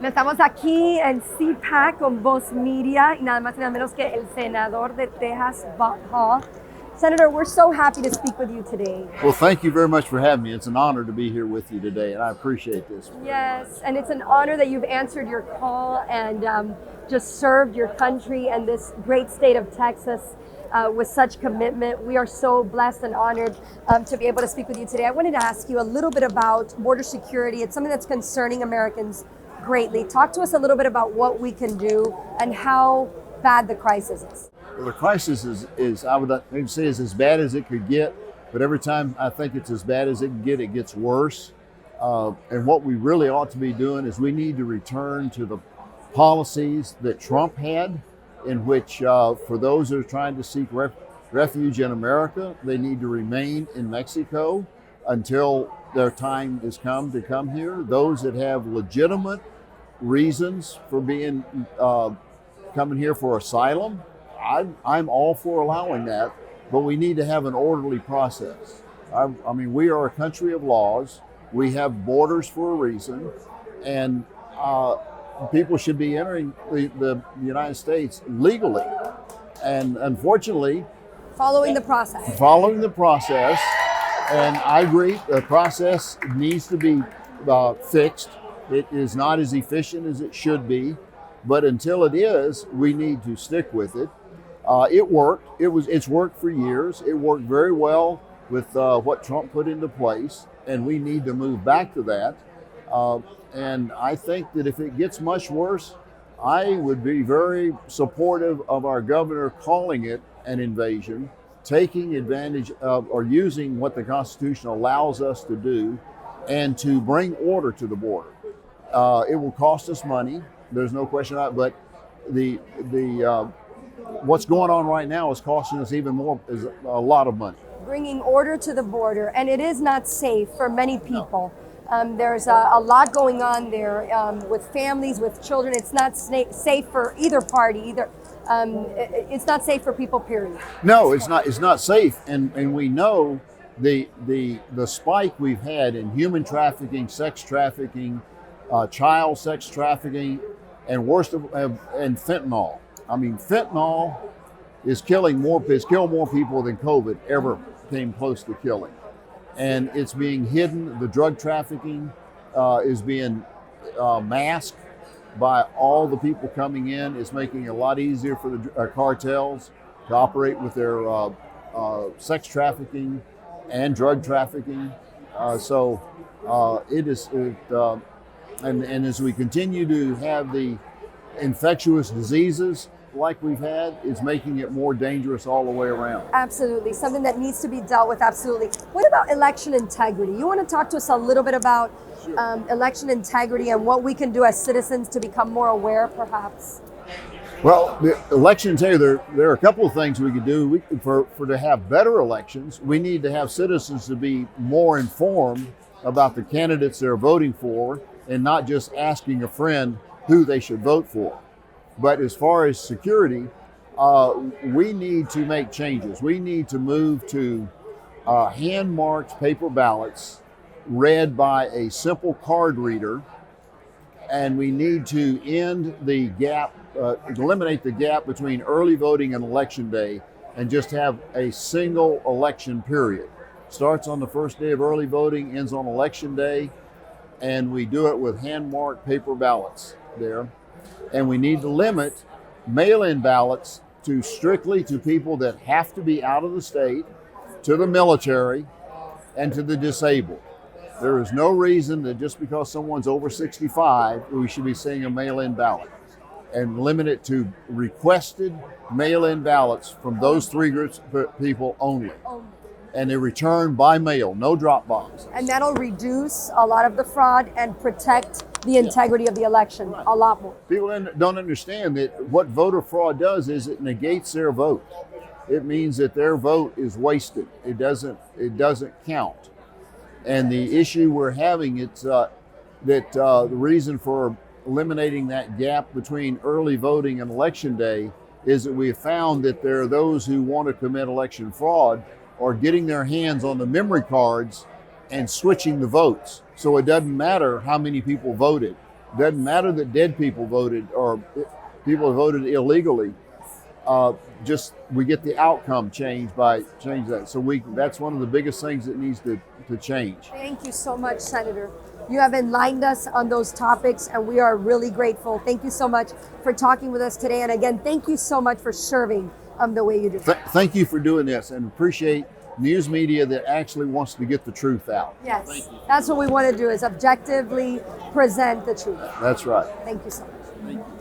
Estamos aquí en CPAC con Voz Media y nada más y nada menos que el senador de Texas, Bob Hall. Senator, we're so happy to speak with you today. Well, thank you very much for having me. It's an honor to be here with you today, and I appreciate this. Yes, and it's an honor that you've answered your call and just served your country and this great state of Texas with such commitment. We are so blessed and honored to be able to speak with you today. I wanted to ask you a little bit about border security. It's something that's concerning Americans greatly. Talk to us a little bit about what we can do and how bad the crisis is. Well, the crisis is I would maybe say, is as bad as it could get, but every time I think it's as bad as it can get, it gets worse. And what we really ought to be doing is we need to return to the policies that Trump had, in which for those that are trying to seek refuge in America, they need to remain in Mexico until their time has come to come here. Those that have legitimate reasons for being coming here for asylum, I'm all for allowing that, but we need to have an orderly process. I mean, we are a country of laws. We have borders for a reason, and people should be entering the United States legally. And unfortunately, Following the process. Following the process, and I agree, the process needs to be fixed. It is not as efficient as it should be, but until it is, we need to stick with it. It worked. It's worked for years. It worked very well with what Trump put into place, and we need to move back to that. And I think that if it gets much worse, I would be very supportive of our governor calling it an invasion, taking advantage of or using what the Constitution allows us to do, and to bring order to the border. It will cost us money. There's no question about it, but what's going on right now is costing us even more, is a lot of money. Bringing order to the border, and it is not safe for many people. There's a lot going on there with families, with children. It's not safe for either party. It's not safe for people, period. No, it's not. It's not safe, and we know the spike we've had in human trafficking, sex trafficking, child sex trafficking, and worst of and fentanyl. I mean, fentanyl is killed more people than COVID ever came close to killing. And it's being hidden. The drug trafficking is being masked by all the people coming in. It's making it a lot easier for the cartels to operate with their sex trafficking and drug trafficking. And as we continue to have the infectious diseases like we've had, is making it more dangerous all the way around. Absolutely, something that needs to be dealt with, absolutely. What about election integrity? You want to talk to us a little bit about election integrity and what we can do as citizens to become more aware, perhaps? Well, the election integrity, there are a couple of things we could do. For to have better elections, we need to have citizens to be more informed about the candidates they're voting for, and not just asking a friend who they should vote for. But as far as security, we need to make changes. We need to move to hand-marked paper ballots read by a simple card reader, and we need to end the gap, eliminate the gap between early voting and election day, and just have a single election period. Starts on the first day of early voting, ends on election day, and we do it with hand-marked paper ballots there. And we need to limit mail-in ballots to strictly to people that have to be out of the state, to the military, and to the disabled. There is no reason that just because someone's over 65, we should be seeing a mail-in ballot, and limit it to requested mail-in ballots from those three groups of people only. And they're returned by mail, no drop boxes. And that'll reduce a lot of the fraud and protect the integrity of the election a lot more. People don't understand that what voter fraud does is it negates their vote. It means that their vote is wasted. It doesn't count. And the issue we're having, it's that the reason for eliminating that gap between early voting and election day is that we have found that there are those who want to commit election fraud or getting their hands on the memory cards and switching the votes. So it doesn't matter how many people voted. Doesn't matter that dead people voted or people voted illegally. Just we get the outcome changed by change that. So that's one of the biggest things that needs to change. Thank you so much, Senator. You have enlightened us on those topics, and we are really grateful. Thank you so much for talking with us today. And again, thank you so much for serving the way you do. Thank you for doing this, and appreciate news media that actually wants to get the truth out. Yes, that's what we want to do, is objectively present the truth. That's right. Thank you so much. Thank you.